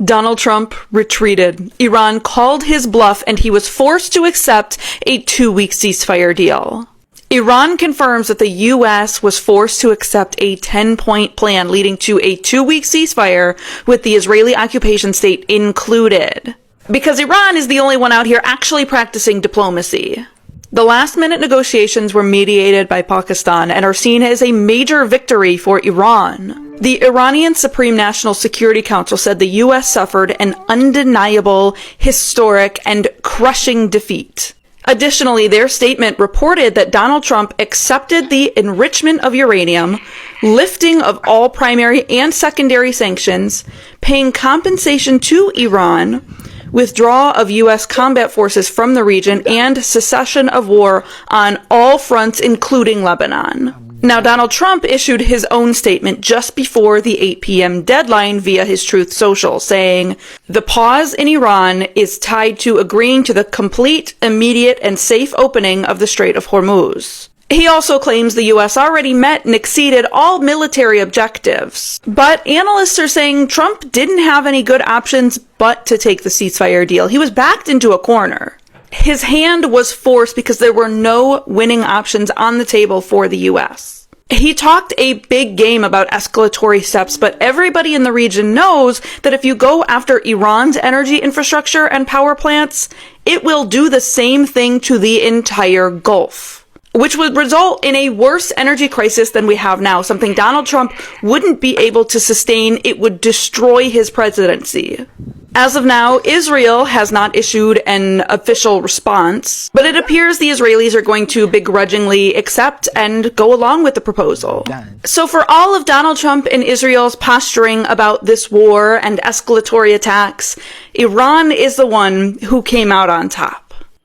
Donald Trump retreated. Iran called his bluff and he was forced to accept a 2-week ceasefire deal. Iran confirms that the U.S. was forced to accept a 10-point plan leading to a 2-week ceasefire with the Israeli occupation state included. Because Iran is the only one out here actually practicing diplomacy. The last-minute negotiations were mediated by Pakistan and are seen as a major victory for Iran. The Iranian Supreme National Security Council said the U.S. suffered an undeniable, historic, and crushing defeat. Additionally, their statement reported that Donald Trump accepted the enrichment of uranium, lifting of all primary and secondary sanctions, paying compensation to Iran, withdrawal of U.S. combat forces from the region, and cessation of war on all fronts, including Lebanon. Now, Donald Trump issued his own statement just before the 8 p.m. deadline via his Truth Social, saying, "The pause in Iran is tied to agreeing to the complete, immediate, and safe opening of the Strait of Hormuz." He also claims the U.S. already met and exceeded all military objectives. But analysts are saying Trump didn't have any good options but to take the ceasefire deal. He was backed into a corner. His hand was forced because there were no winning options on the table for the U.S. He talked a big game about escalatory steps, but everybody in the region knows that if you go after Iran's energy infrastructure and power plants, it will do the same thing to the entire Gulf, which would result in a worse energy crisis than we have now, something Donald Trump wouldn't be able to sustain. It would destroy his presidency. As of now, Israel has not issued an official response, but it appears the Israelis are going to begrudgingly accept and go along with the proposal. So for all of Donald Trump and Israel's posturing about this war and escalatory attacks, Iran is the one who came out on top.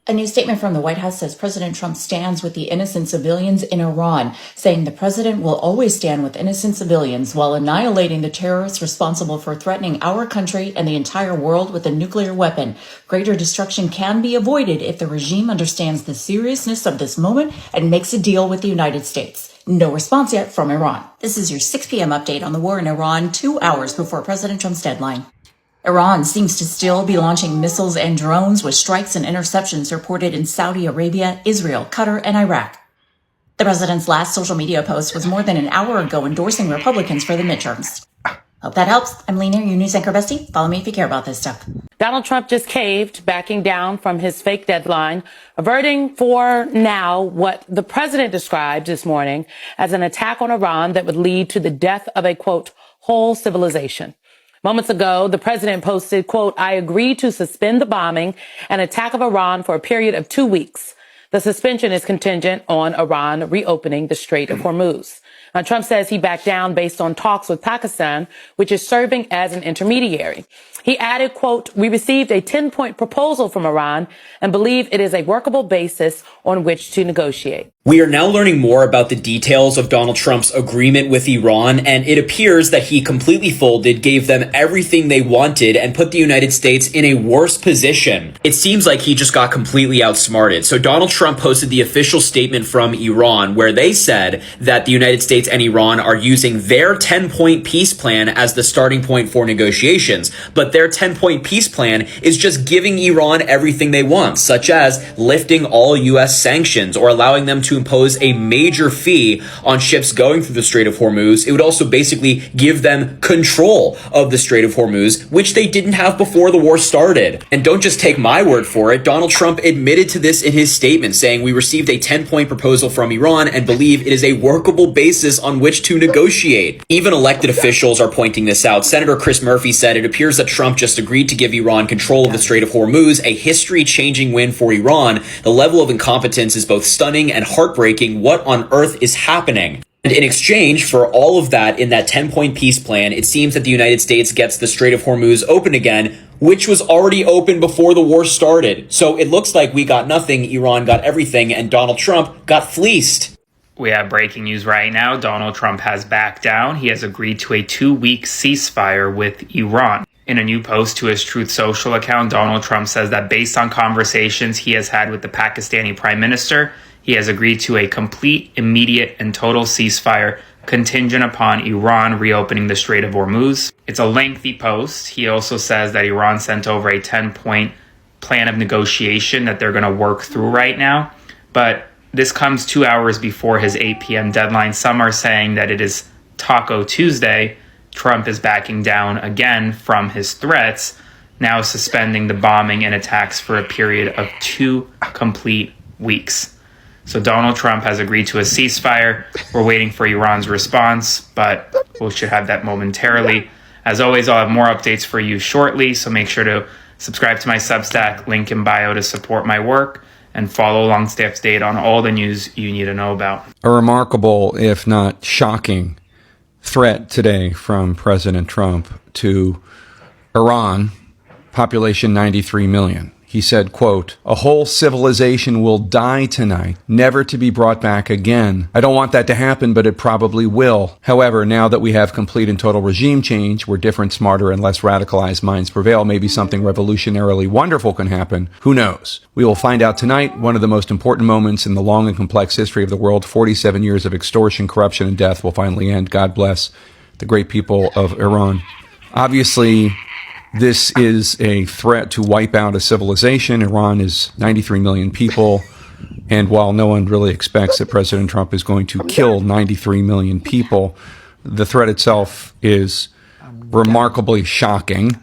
A new statement from the White House says President Trump stands with the innocent civilians in Iran, saying the president will always stand with innocent civilians while annihilating the terrorists responsible for threatening our country and the entire world with a nuclear weapon. Greater destruction can be avoided if the regime understands the seriousness of this moment and makes a deal with the United States. No response yet from Iran. This is your 6 p.m. update on the war in Iran, 2 hours before President Trump's deadline. Iran seems to still be launching missiles and drones with strikes and interceptions reported in Saudi Arabia, Israel, Qatar, and Iraq. The president's last social media post was more than an hour ago endorsing Republicans for the midterms. Hope that helps. I'm Lena, your news anchor bestie. Follow me if you care about this stuff. Donald Trump just caved, backing down from his fake deadline, averting for now what the president described this morning as an attack on Iran that would lead to the death of a, quote, whole civilization. Moments ago, the president posted, quote, "I agree to suspend the bombing and attack of Iran for a period of 2 weeks. The suspension is contingent on Iran reopening the Strait of Hormuz." Now, Trump says he backed down based on talks with Pakistan, which is serving as an intermediary. He added, quote, "We received a 10-point proposal from Iran and believe it is a workable basis on which to negotiate." We are now learning more about the details of Donald Trump's agreement with Iran, and it appears that he completely folded, gave them everything they wanted, and put the United States in a worse position. It seems like he just got completely outsmarted. So Donald Trump posted the official statement from Iran, where they said that the United States and Iran are using their 10-point peace plan as the starting point for negotiations. But their 10-point peace plan is just giving Iran everything they want, such as lifting all U.S. sanctions or allowing them to impose a major fee on ships going through the Strait of Hormuz. It would also basically give them control of the Strait of Hormuz, which they didn't have before the war started. And don't just take my word for it. Donald Trump admitted to this in his statement, saying, "We received a 10-point proposal from Iran and believe it is a workable basis on which to negotiate." Even elected officials are pointing this out. Senator Chris Murphy said it appears that Trump just agreed to give Iran control of the Strait of Hormuz, a history-changing win for Iran. The level of incompetence is both stunning and heartbreaking. What on earth is happening? And in exchange for all of that in that 10-point peace plan, it seems that the United States gets the Strait of Hormuz open again, which was already open before the war started. So it looks like we got nothing, Iran got everything, and Donald Trump got fleeced. We have breaking news right now. Donald Trump has backed down. He has agreed to a 2-week ceasefire with Iran. In a new post to his Truth Social account, Donald Trump says that based on conversations he has had with the Pakistani Prime Minister, he has agreed to a complete, immediate, and total ceasefire contingent upon Iran reopening the Strait of Hormuz. It's a lengthy post. He also says that Iran sent over a 10-point plan of negotiation that they're going to work through right now. But this comes 2 hours before his 8 p.m. deadline. Some are saying that it is Taco Tuesday. Trump is backing down again from his threats, now suspending the bombing and attacks for a period of 2 complete weeks. So Donald Trump has agreed to a ceasefire. We're waiting for Iran's response, but we should have that momentarily. As always, I'll have more updates for you shortly, so make sure to subscribe to my Substack, link in bio to support my work, and follow along to stay up to date on all the news you need to know about. A remarkable, if not shocking, threat today from President Trump to Iran, population 93 million. He said, quote, "A whole civilization will die tonight, never to be brought back again. I don't want that to happen, but it probably will. However, now that we have complete and total regime change, where different, smarter, and less radicalized minds prevail, maybe something revolutionarily wonderful can happen. Who knows? We will find out tonight, one of the most important moments in the long and complex history of the world. 47 years of extortion, corruption, and death will finally end. God bless the great people of Iran." Obviously, this is a threat to wipe out a civilization. Iran is 93 million people. And while no one really expects that President Trump is going to kill 93 million people, the threat itself is remarkably shocking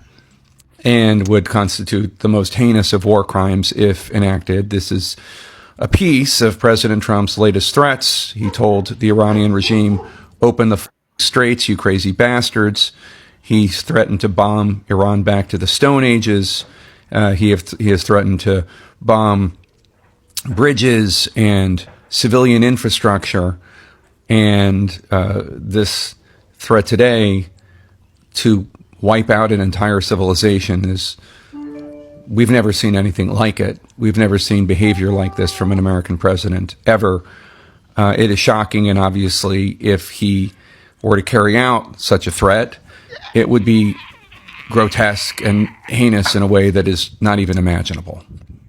and would constitute the most heinous of war crimes if enacted. This is a piece of President Trump's latest threats. He told the Iranian regime, "Open the straits, you crazy bastards." He's threatened to bomb Iran back to the Stone Ages. He has threatened to bomb bridges and civilian infrastructure. And this threat today to wipe out an entire civilization is, we've never seen anything like it. We've never seen behavior like this from an American president ever. It is shocking, and obviously, if he were to carry out such a threat, it would be grotesque and heinous in a way that is not even imaginable.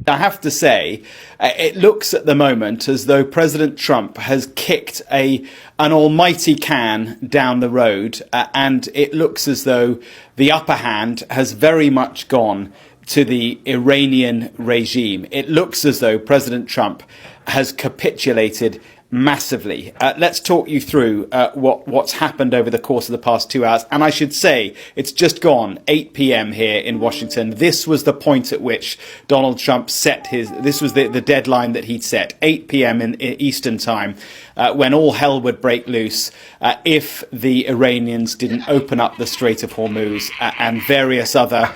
I have to say, it looks at the moment as though President Trump has kicked an almighty can down the road, and it looks as though the upper hand has very much gone to the Iranian regime. It looks as though President Trump has capitulated massively. Let's talk you through what's happened over the course of the past 2 hours. And I should say, it's just gone 8 p.m. here in Washington. This was the point at which Donald Trump this was the deadline that he'd set, 8 p.m. in Eastern time, when all hell would break loose if the Iranians didn't open up the Strait of Hormuz and various other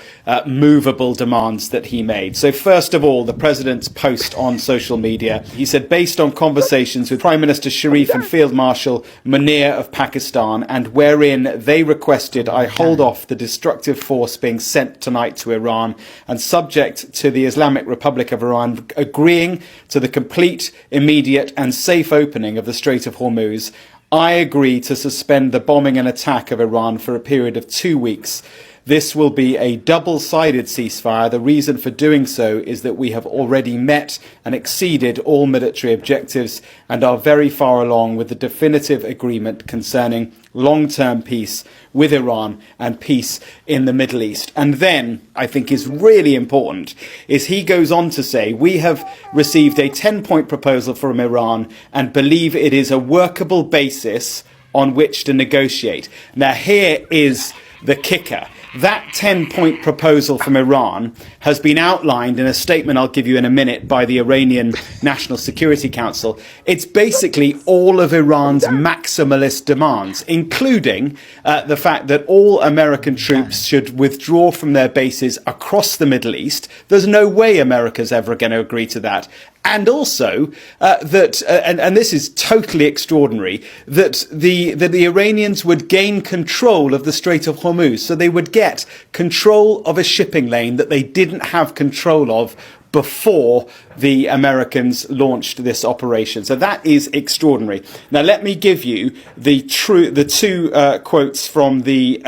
movable demands that he made. So first of all, the president's post on social media, he said, based on conversations with Prime Minister Sharif and Field Marshal Munir of Pakistan, and wherein they requested I hold off the destructive force being sent tonight to Iran, and subject to the Islamic Republic of Iran agreeing to the complete, immediate and safe opening of the Strait of Hormuz, I agree to suspend the bombing and attack of Iran for a period of 2 weeks. This will be a double-sided ceasefire. The reason for doing so is that we have already met and exceeded all military objectives and are very far along with the definitive agreement concerning long-term peace with Iran and peace in the Middle East. And then, I think is really important, is he goes on to say, we have received a 10-point proposal from Iran and believe it is a workable basis on which to negotiate. Now, here is the kicker. That 10-point proposal from Iran has been outlined in a statement I'll give you in a minute by the Iranian National Security Council. It's basically all of Iran's maximalist demands, including the fact that all American troops should withdraw from their bases across the Middle East. There's no way America's ever going to agree to that. And also that, and this is totally extraordinary, that the Iranians would gain control of the Strait of Hormuz. So they would get control of a shipping lane that they didn't have control of before the Americans launched this operation. So that is extraordinary. Now let me give you the two quotes from the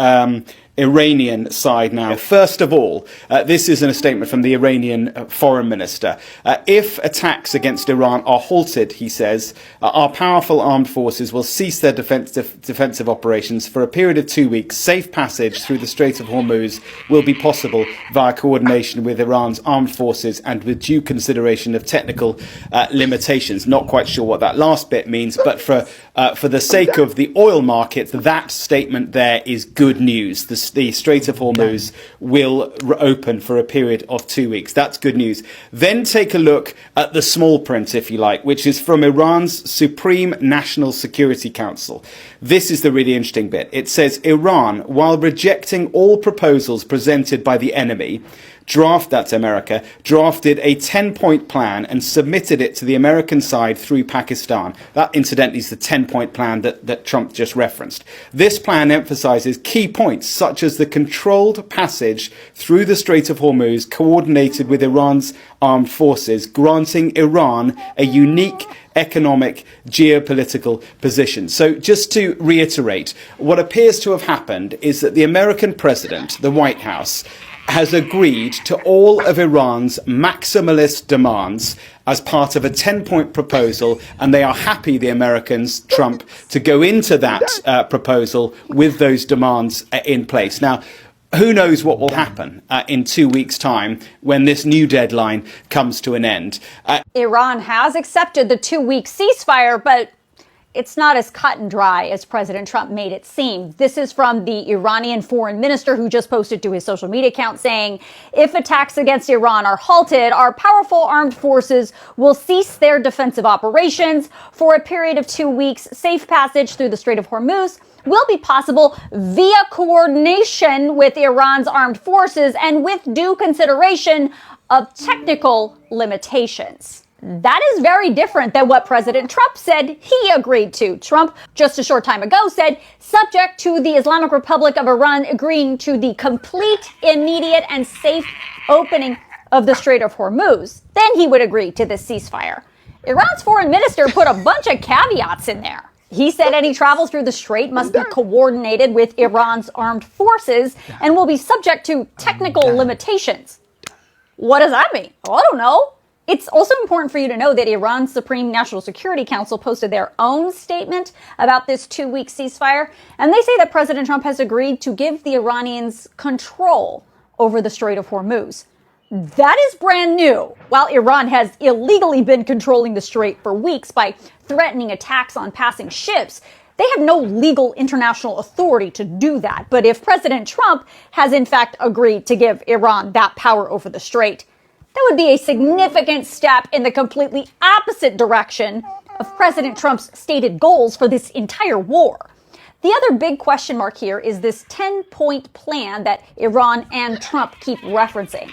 Iranian side now. First of all, this is in a statement from the Iranian foreign minister. If attacks against Iran are halted, he says, our powerful armed forces will cease their defensive operations for a period of 2 weeks. Safe passage through the Strait of Hormuz will be possible via coordination with Iran's armed forces and with due consideration of technical limitations. Not quite sure what that last bit means, but for the sake of the oil market, that statement there is good news. The Strait of Hormuz will open for a period of 2 weeks. That's good news. Then take a look at the small print, if you like, which is from Iran's Supreme National Security Council. This is the really interesting bit. It says Iran, while rejecting all proposals presented by the enemy, that's America, drafted a 10-point plan and submitted it to the American side through Pakistan. That, incidentally, is the 10-point plan that Trump just referenced. This plan emphasizes key points, such as the controlled passage through the Strait of Hormuz, coordinated with Iran's armed forces, granting Iran a unique economic, geopolitical position. So just to reiterate, what appears to have happened is that the American president, the White House, has agreed to all of Iran's maximalist demands as part of a 10-point proposal, and they are happy, the Americans, Trump, to go into that proposal with those demands in place. Now, who knows what will happen in 2 weeks' time when this new deadline comes to an end. Iran has accepted the 2-week ceasefire, but it's not as cut and dry as President Trump made it seem. This is from the Iranian foreign minister, who just posted to his social media account saying, if attacks against Iran are halted, our powerful armed forces will cease their defensive operations for a period of 2 weeks. Safe passage through the Strait of Hormuz will be possible via coordination with Iran's armed forces and with due consideration of technical limitations. That is very different than what President Trump said he agreed to. Trump, just a short time ago, said, subject to the Islamic Republic of Iran agreeing to the complete, immediate, and safe opening of the Strait of Hormuz, then he would agree to this ceasefire. Iran's foreign minister put a bunch of caveats in there. He said any travel through the strait must be coordinated with Iran's armed forces and will be subject to technical limitations. What does that mean? I don't know. It's also important for you to know that Iran's Supreme National Security Council posted their own statement about this 2-week ceasefire, and they say that President Trump has agreed to give the Iranians control over the Strait of Hormuz. That is brand new. While Iran has illegally been controlling the strait for weeks by threatening attacks on passing ships, they have no legal international authority to do that. But if President Trump has in fact agreed to give Iran that power over the strait, that would be a significant step in the completely opposite direction of President Trump's stated goals for this entire war. The other big question mark here is this 10-point plan that Iran and Trump keep referencing.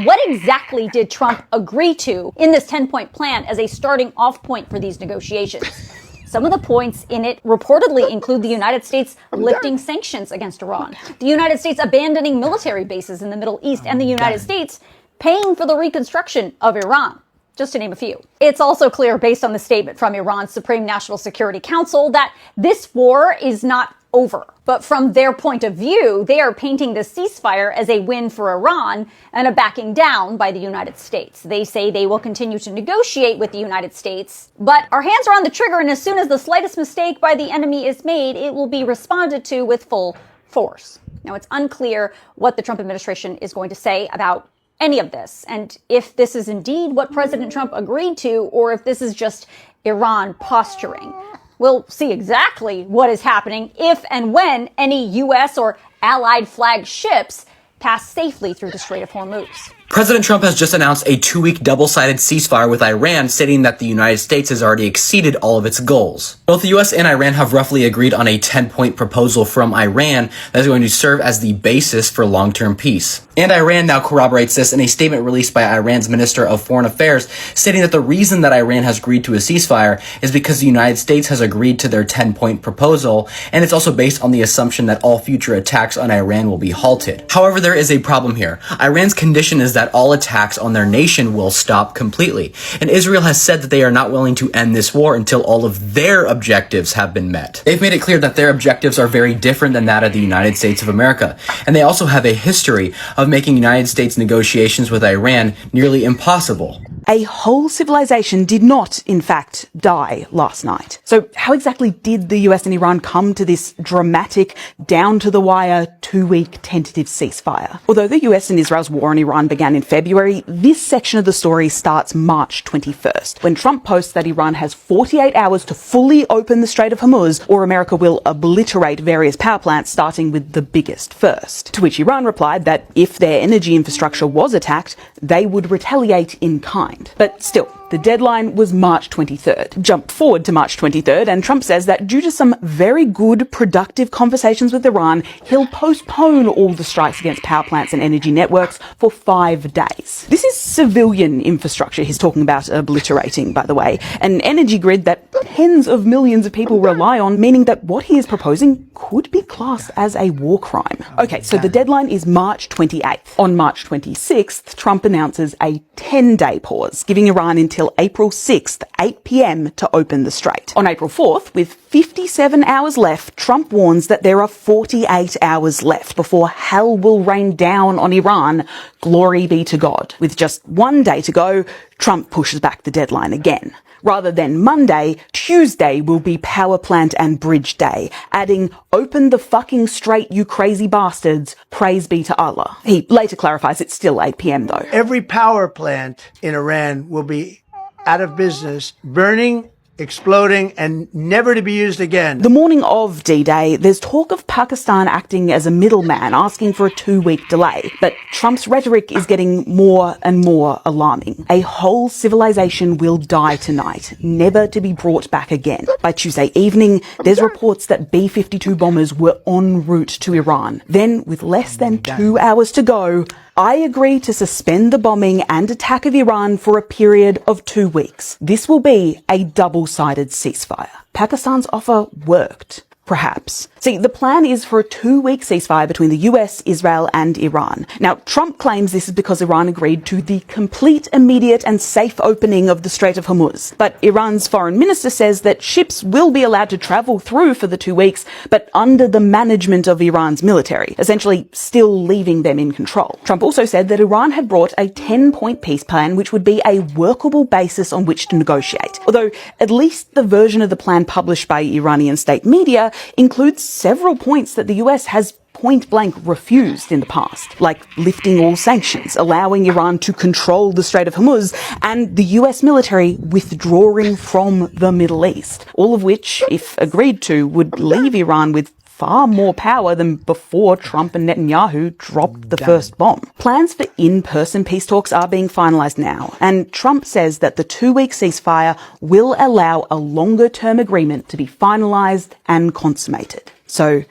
What exactly did Trump agree to in this 10-point plan as a starting off point for these negotiations? Some of the points in it reportedly include the United States lifting sanctions against Iran, the United States abandoning military bases in the Middle East, and the United States paying for the reconstruction of Iran, just to name a few. It's also clear, based on the statement from Iran's Supreme National Security Council, that this war is not over. But from their point of view, they are painting the ceasefire as a win for Iran and a backing down by the United States. They say they will continue to negotiate with the United States, but our hands are on the trigger, and as soon as the slightest mistake by the enemy is made, it will be responded to with full force. Now, it's unclear what the Trump administration is going to say about any of this, and if this is indeed what President Trump agreed to, or if this is just Iran posturing. We'll see exactly what is happening if and when any U.S. or allied flagged ships pass safely through the Strait of Hormuz. President Trump has just announced a 2-week double-sided ceasefire with Iran, stating that the United States has already exceeded all of its goals. Both the U.S. and Iran have roughly agreed on a 10-point proposal from Iran that is going to serve as the basis for long-term peace. And Iran now corroborates this in a statement released by Iran's Minister of Foreign Affairs, stating that the reason that Iran has agreed to a ceasefire is because the United States has agreed to their 10-point proposal, and it's also based on the assumption that all future attacks on Iran will be halted. However, there is a problem here. Iran's condition is that that all attacks on their nation will stop completely. And Israel has said that they are not willing to end this war until all of their objectives have been met. They've made it clear that their objectives are very different than that of the United States of America. And they also have a history of making United States negotiations with Iran nearly impossible. A whole civilization did not, in fact, die last night. So how exactly did the US and Iran come to this dramatic, down-to-the-wire, 2-week tentative ceasefire? Although the US and Israel's war on Iran began in February, this section of the story starts March 21st, when Trump posts that Iran has 48 hours to fully open the Strait of Hormuz, or America will obliterate various power plants, starting with the biggest first. To which Iran replied that if their energy infrastructure was attacked, they would retaliate in kind. But still, the deadline was March 23rd. Jump forward to March 23rd, and Trump says that due to some very good, productive conversations with Iran, he'll postpone all the strikes against power plants and energy networks for 5 days. This is civilian infrastructure he's talking about obliterating, by the way, an energy grid that tens of millions of people rely on, meaning that what he is proposing could be classed as a war crime. Okay, so the deadline is March 28th. On March 26th, Trump announces a 10-day pause, giving Iran until April 6th, 8 p.m. to open the strait. On April 4th, with 57 hours left, Trump warns that there are 48 hours left before hell will rain down on Iran. Glory be to God. With just 1 day to go, Trump pushes back the deadline again. Rather than Monday, Tuesday will be power plant and bridge day, adding, "Open the fucking strait, you crazy bastards. Praise be to Allah." He later clarifies it's still 8 p.m. though. Every power plant in Iran will be out of business, burning, exploding, and never to be used again. The morning of D-Day, there's talk of Pakistan acting as a middleman, asking for a 2-week delay. But Trump's rhetoric is getting more and more alarming. A whole civilization will die tonight, never to be brought back again. By Tuesday evening, there's reports that B-52 bombers were en route to Iran. Then, with less than 2 hours to go, I agree to suspend the bombing and attack of Iran for a period of 2 weeks. This will be a double-sided ceasefire. Pakistan's offer worked. Perhaps. See, the plan is for a 2-week ceasefire between the US, Israel, and Iran. Now, Trump claims this is because Iran agreed to the complete, immediate, and safe opening of the Strait of Hormuz. But Iran's foreign minister says that ships will be allowed to travel through for the 2 weeks, but under the management of Iran's military, essentially still leaving them in control. Trump also said that Iran had brought a 10-point peace plan, which would be a workable basis on which to negotiate. Although, at least the version of the plan published by Iranian state media includes several points that the US has point-blank refused in the past, like lifting all sanctions, allowing Iran to control the Strait of Hormuz, and the US military withdrawing from the Middle East, all of which, if agreed to, would leave Iran with far more power than before Trump and Netanyahu dropped the first bomb. Plans for in-person peace talks are being finalized now, and Trump says that the 2-week ceasefire will allow a longer-term agreement to be finalized and consummated. So,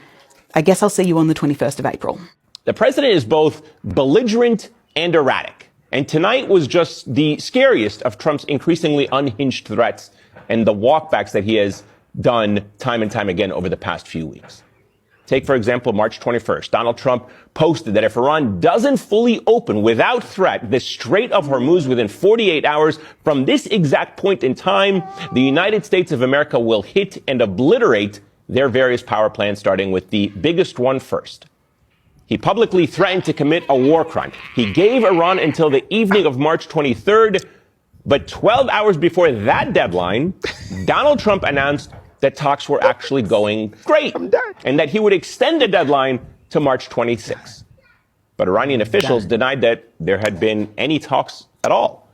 I guess I'll see you on the 21st of April. The president is both belligerent and erratic. And tonight was just the scariest of Trump's increasingly unhinged threats and the walkbacks that he has done time and time again over the past few weeks. Take, for example, March 21st. Donald Trump posted that if Iran doesn't fully open without threat the Strait of Hormuz within 48 hours from this exact point in time, the United States of America will hit and obliterate their various power plants, starting with the biggest one first. He publicly threatened to commit a war crime. He gave Iran until the evening of March 23rd, but 12 hours before that deadline, Donald Trump announced that talks were actually going great and that he would extend the deadline to March 26. But Iranian officials denied that there had been any talks at all.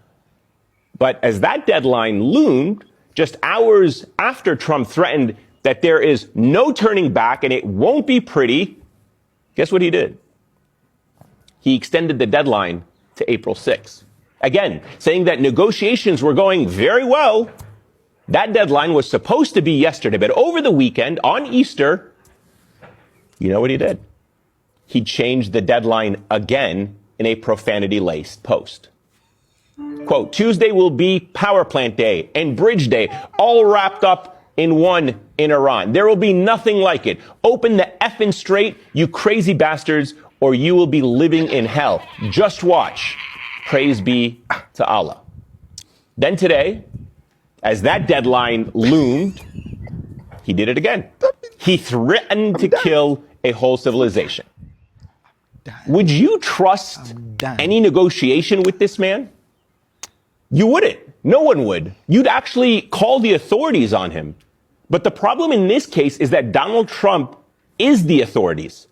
But as that deadline loomed, just hours after Trump threatened that there is no turning back and it won't be pretty, guess what he did? He extended the deadline to April 6th. Again, saying that negotiations were going very well. That deadline was supposed to be yesterday, but over the weekend, on Easter, you know what he did? He changed the deadline again in a profanity-laced post. Quote, Tuesday will be power plant day and bridge day, all wrapped up in one in Iran. There will be nothing like it. Open the effing strait, you crazy bastards, or you will be living in hell. Just watch. Praise be to Allah. Then today, as that deadline loomed, he did it again. He threatened to kill a whole civilization. Would you trust any negotiation with this man? You wouldn't. No one would. You'd actually call the authorities on him. But the problem in this case is that Donald Trump is the authorities,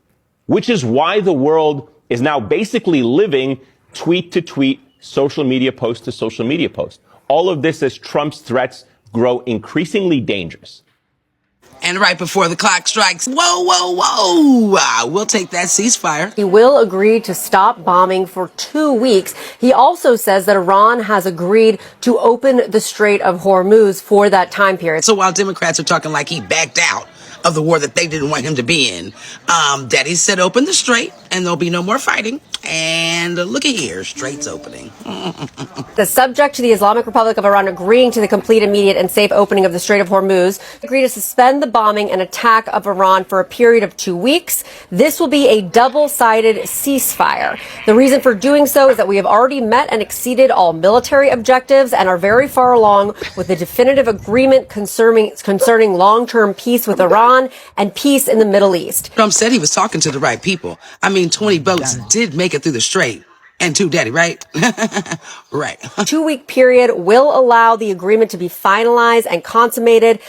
which is why the world is now basically living tweet to tweet, social media post to social media post. All of this as Trump's threats grow increasingly dangerous. And right before the clock strikes, whoa, we'll take that ceasefire. He will agree to stop bombing for 2 weeks. He also says that Iran has agreed to open the Strait of Hormuz for that time period. So while Democrats are talking like he backed out of the war that they didn't want him to be in, Daddy said open the strait and there'll be no more fighting. And look at here, strait's opening. The subject to the Islamic Republic of Iran agreeing to the complete, immediate, and safe opening of the Strait of Hormuz, agree to suspend the bombing and attack of Iran for a period of 2 weeks. This will be a double-sided ceasefire. The reason for doing so is that we have already met and exceeded all military objectives and are very far along with the definitive agreement concerning long-term peace with Iran and peace in the Middle East. Trump said he was talking to the right people. I mean, 20 boats did make it through the strait. And two, Daddy, right? Right. 2 week period will allow the agreement to be finalized and consummated.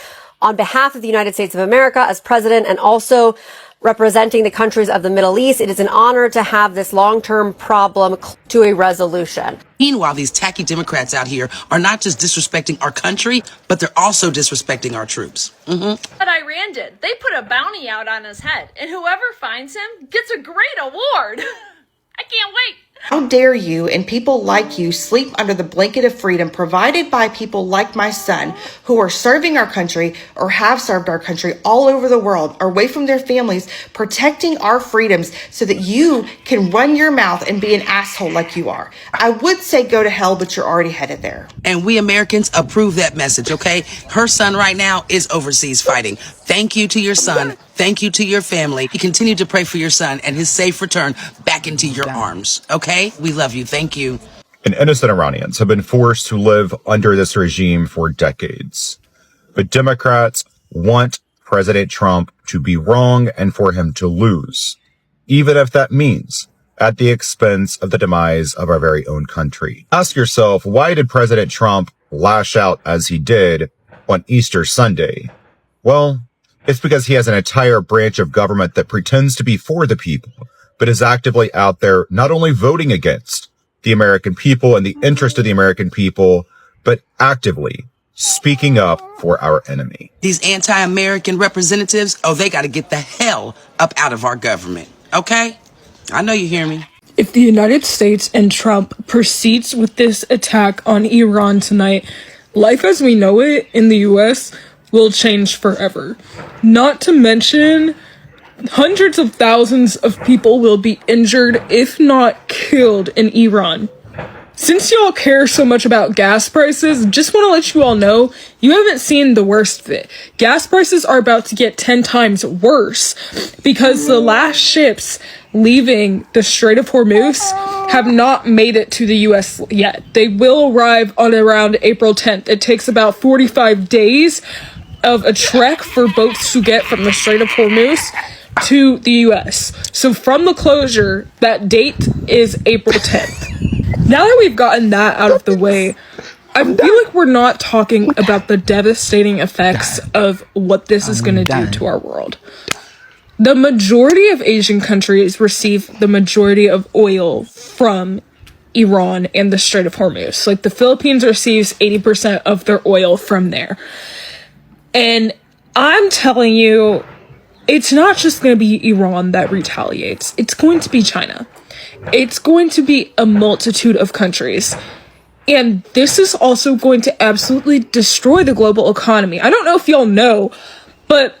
On behalf of the United States of America as president and also representing the countries of the Middle East, it is an honor to have this long-term problem to a resolution. Meanwhile, these tacky Democrats out here are not just disrespecting our country, but they're also disrespecting our troops. What Iran did, they put a bounty out on his head, and whoever finds him gets a great award. I can't wait. How dare you and people like you sleep under the blanket of freedom provided by people like my son who are serving our country or have served our country all over the world, are away from their families, protecting our freedoms so that you can run your mouth and be an asshole like you are. I would say go to hell, but you're already headed there. And we Americans approve that message, okay? Her son right now is overseas fighting. Thank you to your son. Thank you to your family. We continue to pray for your son and his safe return back into your arms. Okay? We love you. Thank you. And innocent Iranians have been forced to live under this regime for decades. But Democrats want President Trump to be wrong and for him to lose, even if that means at the expense of the demise of our very own country. Ask yourself, why did President Trump lash out as he did on Easter Sunday? Well, it's because he has an entire branch of government that pretends to be for the people, but is actively out there not only voting against the American people and the interest of the American people, but actively speaking up for our enemy. These anti-American representatives, they got to get the hell up out of our government. Okay? I know you hear me. If the United States and Trump proceeds with this attack on Iran tonight, life as we know it in the U.S. will change forever. Not to mention, hundreds of thousands of people will be injured, if not killed, in Iran. Since y'all care so much about gas prices, just want to let you all know, you haven't seen the worst of it. Gas prices are about to get 10 times worse because the last ships leaving the Strait of Hormuz have not made it to the U.S. yet. They will arrive on around April 10th. It takes about 45 days of a trek for boats to get from the Strait of Hormuz to the U.S. So from the closure, that date is April 10th. Now that we've gotten that out of the way, I feel like we're not talking about the devastating effects of what this is going to do to our world. The majority of Asian countries receive the majority of oil from Iran and the Strait of Hormuz. Like the Philippines receives 80% of their oil from there. And I'm telling you, it's not just going to be Iran that retaliates. It's going to be China. It's going to be a multitude of countries. And this is also going to absolutely destroy the global economy. I don't know if y'all know, but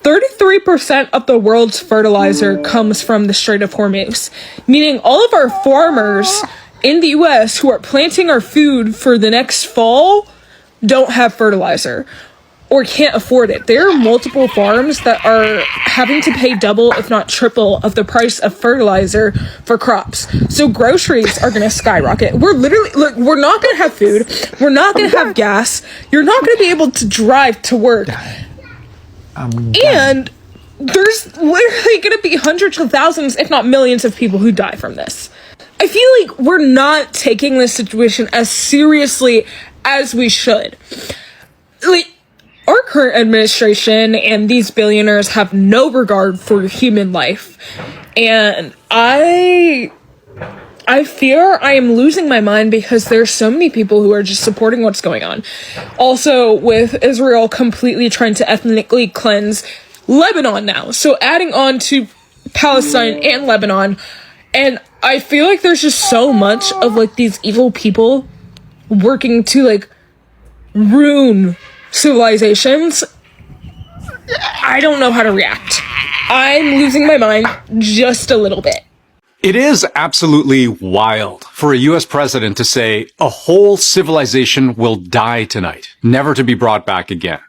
33% of the world's fertilizer comes from the Strait of Hormuz, meaning all of our farmers in the US who are planting our food for the next fall don't have fertilizer. or can't afford it. There are multiple farms that are having to pay double, if not triple, of the price of fertilizer for crops. So groceries are going to skyrocket. We're literally, look, we're not going to have food. We're not going to have gas. You're not going to be able to drive to work. And there's literally going to be hundreds of thousands, if not millions of people who die from this. I feel like we're not taking this situation as seriously as we should. Like, our current administration and these billionaires have no regard for human life. And I fear I am losing my mind because there's so many people who are just supporting what's going on. Also, with Israel completely trying to ethnically cleanse Lebanon now. So adding on to Palestine and Lebanon. And I feel like there's just so much of like these evil people working to like ruin civilizations. I don't know how to react. I'm losing my mind just a little bit. It is absolutely wild for a U.S. president to say a whole civilization will die tonight, never to be brought back again.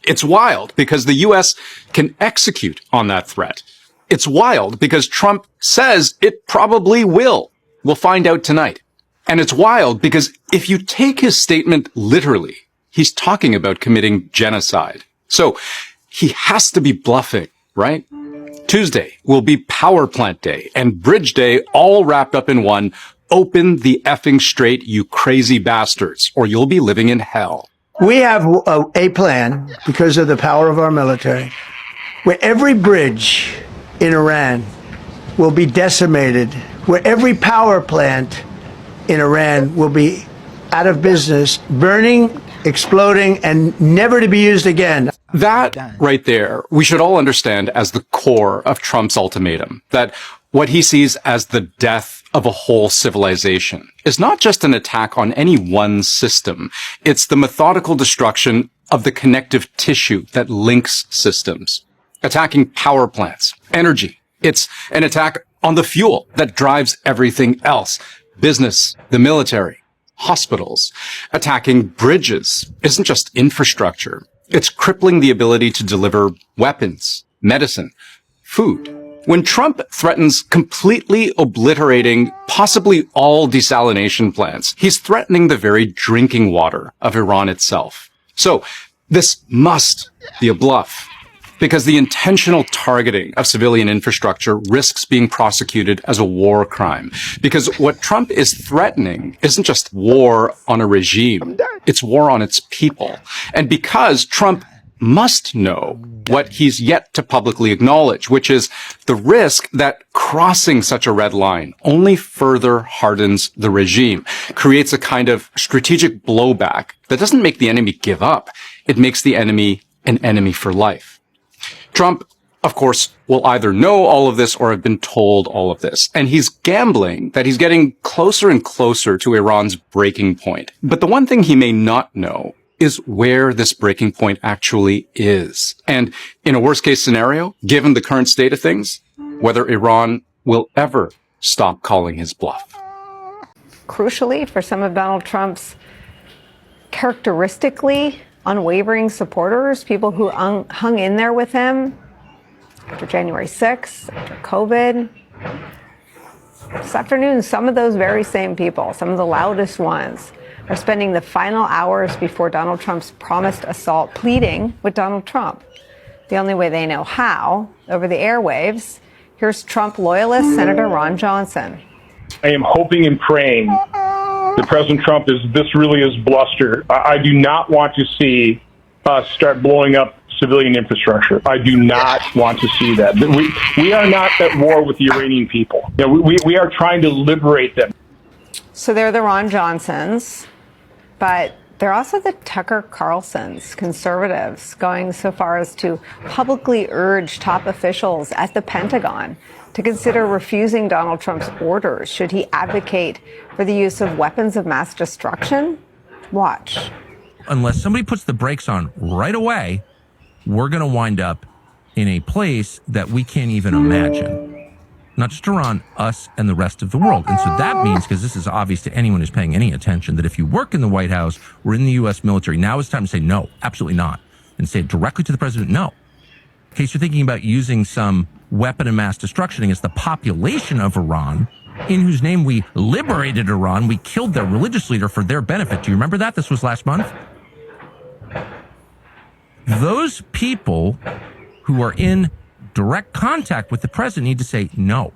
It's wild because the U.S. can execute on that threat. It's wild because Trump says it probably will. We'll find out tonight. And it's wild because if you take his statement literally, he's talking about committing genocide. So he has to be bluffing, right? Tuesday will be Power Plant Day and Bridge Day all wrapped up in one. Open the effing straight, you crazy bastards, or you'll be living in hell. We have a plan, because of the power of our military, where every bridge in Iran will be decimated, where every power plant in Iran will be out of business, burning, exploding, and never to be used again. That right there, we should all understand as the core of Trump's ultimatum, that what he sees as the death of a whole civilization is not just an attack on any one system. It's the methodical destruction of the connective tissue that links systems. Attacking power plants, energy. It's an attack on the fuel that drives everything else. Business, the military, hospitals. Attacking bridges isn't just infrastructure. It's crippling the ability to deliver weapons, medicine, food. When Trump threatens completely obliterating possibly all desalination plants, he's threatening the very drinking water of Iran itself. So this must be a bluff, because the intentional targeting of civilian infrastructure risks being prosecuted as a war crime. Because what Trump is threatening isn't just war on a regime, it's war on its people. And because Trump must know what he's yet to publicly acknowledge, which is the risk that crossing such a red line only further hardens the regime, creates a kind of strategic blowback that doesn't make the enemy give up. It makes the enemy an enemy for life. Trump, of course, will either know all of this or have been told all of this. And he's gambling that he's getting closer and closer to Iran's breaking point. But the one thing he may not know is where this breaking point actually is. And in a worst case scenario, given the current state of things, whether Iran will ever stop calling his bluff. Crucially, for some of Donald Trump's characteristically unwavering supporters, people who hung in there with him after January 6th, after COVID. This afternoon, some of those very same people, some of the loudest ones, are spending the final hours before Donald Trump's promised assault pleading with Donald Trump. The only way they know how, over the airwaves. Here's Trump loyalist Senator Ron Johnson. I am hoping and praying that President Trump this really is bluster. I do not want to see us start blowing up civilian infrastructure. I do not want to see that. We are not at war with the Iranian people. You know, we are trying to liberate them. So they're the Ron Johnsons, but they're also the Tucker Carlsons, conservatives, going so far as to publicly urge top officials at the Pentagon to consider refusing Donald Trump's orders should he advocate for the use of weapons of mass destruction. Watch. Unless somebody puts the brakes on right away, we're going to wind up in a place that we can't even imagine. Not just Iran, us and the rest of the world. And so that means, because this is obvious to anyone who's paying any attention, that if you work in the White House or in the U.S. military, now it's time to say, no, absolutely not. and say it directly to the president, no. In case you're thinking about using some weapon of mass destruction against the population of Iran, in whose name we liberated Iran, we killed their religious leader for their benefit. Do you remember that? This was last month. Those people who are in direct contact with the president need to say, no,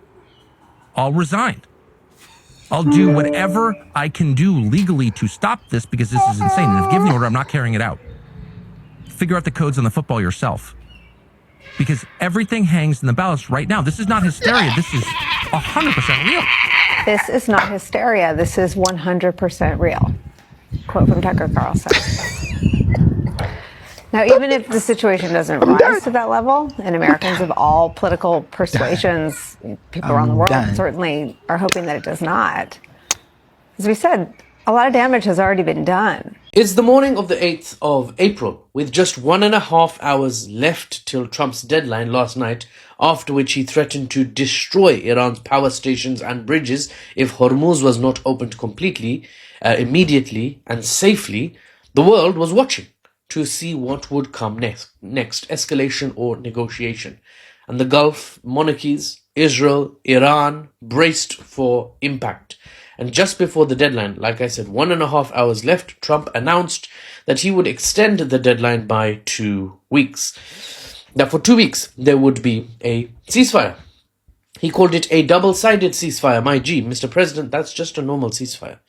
I'll resign. I'll do whatever I can do legally to stop this because this is insane. And if given the order, I'm not carrying it out. Figure out the codes on the football yourself. Because everything hangs in the balance right now. This is not hysteria. This is 100% real. This is not hysteria. This is 100% real. Quote from Tucker Carlson. Now, even if the situation doesn't rise to that level, and Americans of all political persuasions, people around the world certainly are hoping that it does not, as we said, a lot of damage has already been done. It's the morning of the 8th of April, with just 1.5 hours left till Trump's deadline last night, after which he threatened to destroy Iran's power stations and bridges if Hormuz was not opened completely, immediately and safely. The world was watching to see what would come next, escalation or negotiation. And the Gulf monarchies, Israel, Iran, braced for impact. And just before the deadline, like I said, 1.5 hours left, Trump announced that he would extend the deadline by 2 weeks. Now, for 2 weeks, there would be a ceasefire. He called it a double-sided ceasefire. My G, Mr. President, that's just a normal ceasefire.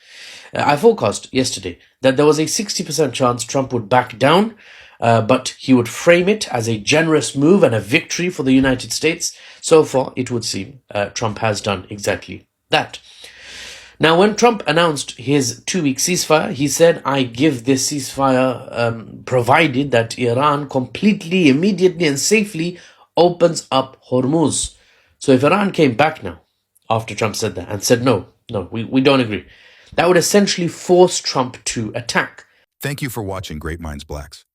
I forecast yesterday that there was a 60% chance Trump would back down, but he would frame it as a generous move and a victory for the United States. So far, it would seem Trump has done exactly that. Now, when Trump announced his 2-week ceasefire, he said, I give this ceasefire provided that Iran completely, immediately and safely opens up Hormuz. So if Iran came back now, after Trump said that, and said, no, we don't agree, that would essentially force Trump to attack. Thank you for watching Great Minds Blacks.